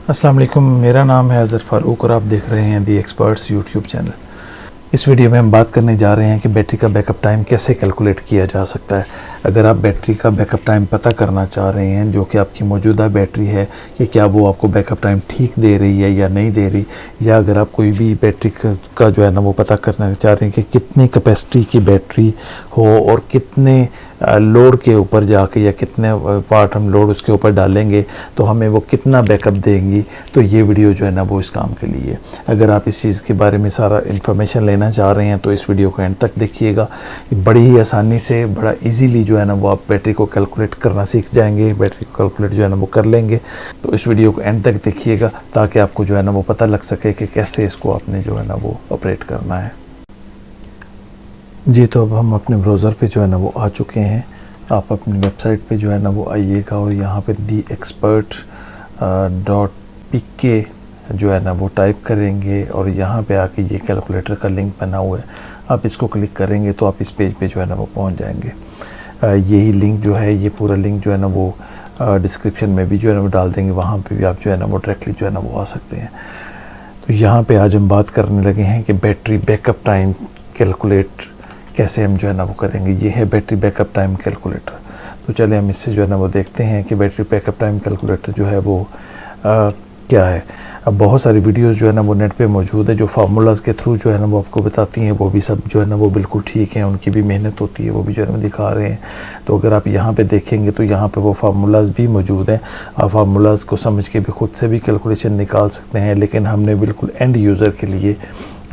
अस्सलाम वालेकुम, मेरा नाम है अज़हर फ़ारूक और आप देख रहे हैं दी एक्सपर्ट्स यूट्यूब चैनल। इस वीडियो में हम बात करने जा रहे हैं कि बैटरी का बैकअप टाइम कैसे कैलकुलेट किया जा सकता है। अगर आप बैटरी का बैकअप टाइम पता करना चाह रहे हैं, जो कि आपकी मौजूदा बैटरी है, कि क्या वो आपको बैकअप टाइम ठीक दे रही है या नहीं दे रही, या अगर आप कोई भी बैटरी का जो है ना वो पता करना चाह रहे हैं कि कितनी कैपेसिटी की बैटरी हो और कितने लोड के ऊपर जाके या कितने वाट हम लोड उसके ऊपर डालेंगे तो हमें वो कितना बैकअप देंगी, तो ये वीडियो जो है ना वो इस काम के लिए। अगर आप इस चीज़ के बारे में सारा इन्फॉर्मेशन लेना चाह रहे हैं तो इस वीडियो को एंड तक देखिएगा। बड़ी ही आसानी से, बड़ा इजीली जो है ना वो आप बैटरी को कैलकुलेट करना सीख जाएंगे, बैटरी को कैलकुलेट जो है ना वो कर लेंगे। तो इस वीडियो को एंड तक देखिएगा ताकि आपको जो है ना वो पता लग सके कि कैसे इसको आपने जो है ना वो ऑपरेट करना है। जी, तो अब हम अपने ब्राउज़र पे जो है ना वो आ चुके हैं। आप अपनी वेबसाइट पे जो है ना वो आइएगा और यहाँ पे theexpert.pk जो है ना वो टाइप करेंगे और यहाँ पे आके ये कैलकुलेटर का लिंक बना हुआ है, आप इसको क्लिक करेंगे तो आप इस पेज पे जो है ना वो पहुँच जाएंगे। यही लिंक जो है, ये पूरा लिंक जो है ना वो डिस्क्रिप्शन में भी जो है ना वो डाल देंगे, वहाँ पर भी आप जो है ना वो डायरेक्टली जो है ना वो आ सकते हैं। तो यहाँ पर आज हम बात करने लगे हैं कि बैटरी बैकअप टाइम कैलकुलेट कैसे हम जो है ना वो करेंगे। ये है बैटरी बैकअप टाइम कैलकुलेटर। तो चलिए हम इससे जो है ना वो देखते हैं कि बैटरी बैकअप टाइम कैलकुलेटर जो है वो क्या है। अब बहुत सारी वीडियोस जो है ना वो नेट पे मौजूद है, जो फार्मूलाज़ के थ्रू जो है ना वो आपको बताती हैं, वो भी सब जो है ना वो बिल्कुल ठीक हैं, उनकी भी मेहनत होती है, वो भी जो है ना दिखा रहे हैं। तो अगर आप यहाँ पे देखेंगे तो यहाँ पे वो फार्मूलाज़ भी मौजूद हैं। आप फार्मूलाज़ को समझ के भी खुद से भी कैलकुलेशन निकाल सकते हैं, लेकिन हमने बिल्कुल एंड यूज़र के लिए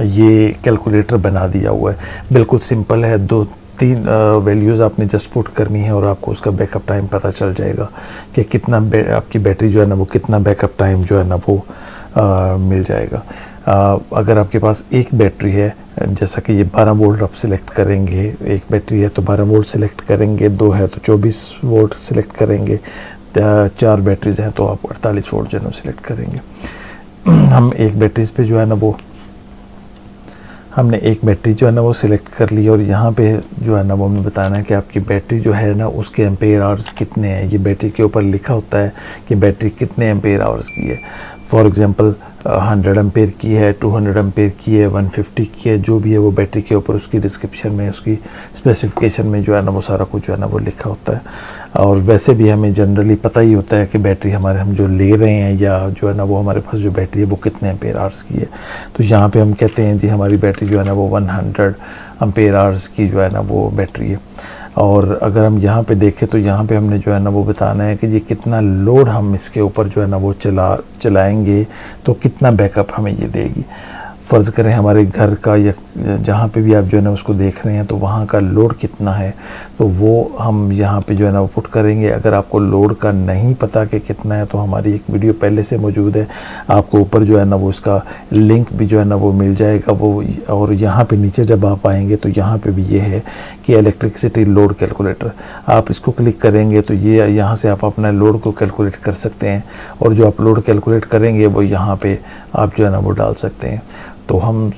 ये कैलकुलेटर बना दिया हुआ है। बिल्कुल सिंपल है, 2-3 वैल्यूज़ आपने जस्ट पुट करनी है और आपको उसका बैकअप टाइम पता चल जाएगा कि कितना आपकी बैटरी जो है ना वो कितना बैकअप टाइम जो है ना वो मिल जाएगा। अगर आपके पास एक बैटरी है, जैसा कि ये 12 वोल्ट आप सिलेक्ट करेंगे, एक बैटरी है तो 12 वोल्ट सिलेक्ट करेंगे, 2 है तो 24 वोल्ट सिलेक्ट करेंगे, 4 बैटरीज हैं तो आप 48 वोल्ट जो है ना सिलेक्ट करेंगे। हम एक बैटरीज पे जो है ना वो हमने एक बैटरी जो है ना वो सिलेक्ट कर ली और यहाँ पे जो है ना वो हमें बताना है कि आपकी बैटरी जो है ना उसके एम्पेयर आवर्स कितने हैं। ये बैटरी के ऊपर लिखा होता है कि बैटरी कितने एम्पेयर आवर्स की है। फॉर एग्जांपल 100 एम्पेयर की है, 200 एम्पेयर की है, 150 की है, जो भी है वो बैटरी के ऊपर उसकी डिस्क्रिप्शन में, उसकी स्पेसिफिकेशन में जो है ना वो सारा कुछ जो है ना वो लिखा होता है। और वैसे भी हमें जनरली पता ही होता है कि बैटरी हमारे हम जो ले रहे हैं या जो है ना वो हमारे पास जो बैटरी है वो कितने एम्पेयर आवर्स की है। तो यहाँ पे हम कहते हैं जी हमारी बैटरी जो है ना वो 100 एम्पेयर आवर्स की जो है ना वो बैटरी है। और अगर हम यहाँ पे देखें तो यहाँ पे हमने जो है ना वो बताना है कि ये कितना लोड हम इसके ऊपर जो है ना वो चलाएंगे तो कितना बैकअप हमें ये देगी। फ़र्ज़ करें हमारे घर का या जहाँ पे भी आप जो है ना उसको देख रहे हैं तो वहाँ का लोड कितना है, तो वो हम यहाँ पे जो है ना वो पुट करेंगे। अगर आपको लोड का नहीं पता कि कितना है तो हमारी एक वीडियो पहले से मौजूद है, आपको ऊपर जो है ना वो इसका लिंक भी जो है ना वो मिल जाएगा वो। और यहाँ पे नीचे जब आप आएंगे तो यहाँ पे भी ये है कि इलेक्ट्रिसिटी लोड कैलकुलेटर, आप इसको क्लिक करेंगे तो ये यहाँ से आप अपना लोड को कैलकुलेट कर सकते हैं और जो आप लोड कैलकुलेट करेंगे वो यहाँ पे आप जो है ना वो डाल सकते हैं। तो हम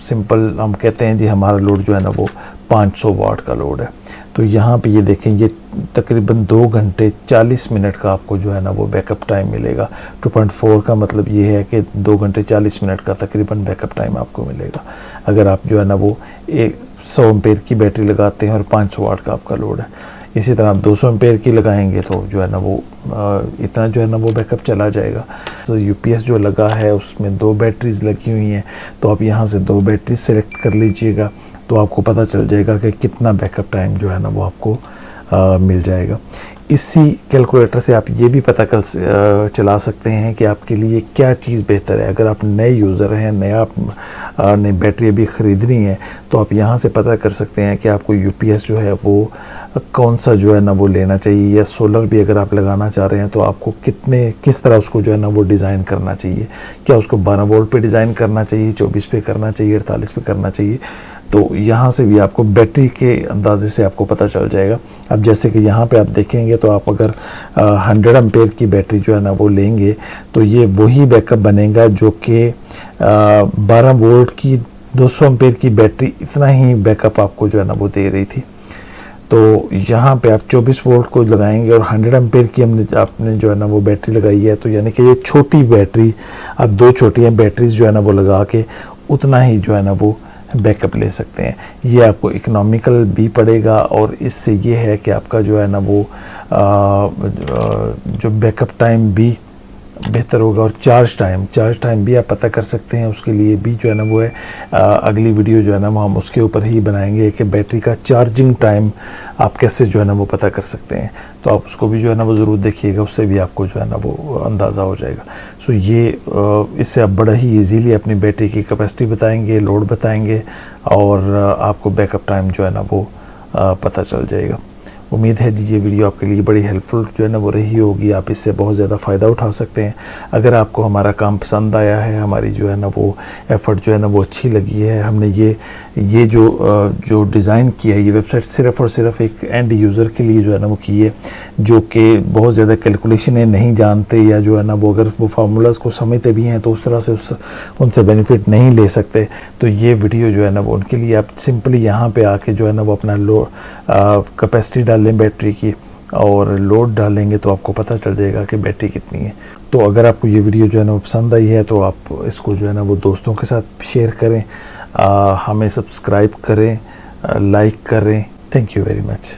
कहते हैं जी हमारा लोड जो है ना वो 500 वाट का लोड है। तो यहाँ पे ये देखें, ये तकरीबन 2 घंटे 40 मिनट का आपको जो है ना वो बैकअप टाइम मिलेगा। 2.4 का मतलब ये है कि 2 घंटे 40 मिनट का तकरीबन बैकअप टाइम आपको मिलेगा। अगर आप जो है ना वो 100 एम्पेयर की बैटरी लगाते हैं और 500 वाट का आपका लोड है, इसी तरह आप 200 एम्पेयर की लगाएंगे तो जो है ना वो इतना जो है ना वो बैकअप चला जाएगा। तो यूपीएस जो लगा है उसमें 2 बैटरीज लगी हुई हैं, तो आप यहाँ से 2 बैटरी सेलेक्ट कर लीजिएगा तो आपको पता चल जाएगा कि कितना बैकअप टाइम जो है ना वो आपको मिल जाएगा। इसी कैलकुलेटर से आप ये भी पता चला सकते हैं कि आपके लिए क्या चीज़ बेहतर है। अगर आप नए यूज़र हैं, नई बैटरी अभी ख़रीदनी है तो आप यहाँ से पता कर सकते हैं कि आपको यूपीएस जो है वो कौन सा जो है ना वो लेना चाहिए, या सोलर भी अगर आप लगाना चाह रहे हैं तो आपको किस तरह उसको जो है ना वो डिज़ाइन करना चाहिए। क्या उसको 12 वोल्ट पे डिज़ाइन करना चाहिए, 24 पे करना चाहिए, 48 पे करना चाहिए। तो यहाँ से भी आपको बैटरी के अंदाजे से आपको पता चल जाएगा। अब जैसे कि यहाँ पे आप देखेंगे तो आप अगर 100 एम्पेयर की बैटरी जो है ना वो लेंगे तो ये वही बैकअप बनेगा जो कि 12 वोल्ट की 200 एम्पेयर की बैटरी इतना ही बैकअप आपको जो है ना वो दे रही थी। तो यहाँ पे आप 24 वोल्ट को लगाएंगे और 100 एम्पेयर की आपने जो है ना वो बैटरी लगाई है, तो यानी कि ये छोटी बैटरी, आप 2 छोटी बैटरीज जो है ना वो लगा के उतना ही जो है ना वो बैकअप ले सकते हैं। ये आपको इकोनॉमिकल भी पड़ेगा और इससे ये है कि आपका जो है ना वो जो बैकअप टाइम भी बेहतर होगा और चार्ज टाइम भी आप पता कर सकते हैं। उसके लिए भी जो है ना वो है अगली वीडियो जो है ना वो हम उसके ऊपर ही बनाएंगे कि बैटरी का चार्जिंग टाइम आप कैसे जो है ना वो पता कर सकते हैं। तो आप उसको भी जो है ना वो ज़रूर देखिएगा, उससे भी आपको जो है ना वो अंदाज़ा हो जाएगा। सो ये इससे आप बड़ा ही ईजीली अपनी बैटरी की कैपेसिटी बताएंगे, लोड बताएंगे और आपको बैकअप टाइम जो है ना वो पता चल जाएगा। उम्मीद है जी ये वीडियो आपके लिए बड़ी हेल्पफुल जो है ना वो रही होगी, आप इससे बहुत ज़्यादा फ़ायदा उठा सकते हैं। अगर आपको हमारा काम पसंद आया है, हमारी जो है ना वो एफ़र्ट जो है ना वो अच्छी लगी है, हमने ये जो डिज़ाइन किया है, ये वेबसाइट सिर्फ़ और सिर्फ एक एंड यूज़र के लिए जो है ना वो की है, जो कि बहुत ज़्यादा कैलकुलेशनें नहीं जानते या जो है ना वो अगर वो फार्मूलाज़ को समझते भी हैं तो उस तरह से उनसे बेनिफिट नहीं ले सकते। तो ये वीडियो जो है ना वो उनके लिए, आप सिंपली यहाँ पे आके जो है ना वो अपना कैपेसिटी डालें बैटरी की और लोड डालेंगे तो आपको पता चल जाएगा कि बैटरी कितनी है। तो अगर आपको ये वीडियो जो है ना वो पसंद आई है तो आप इसको जो है ना वो दोस्तों के साथ शेयर करें, हमें सब्सक्राइब करें, लाइक करें। Thank you very much.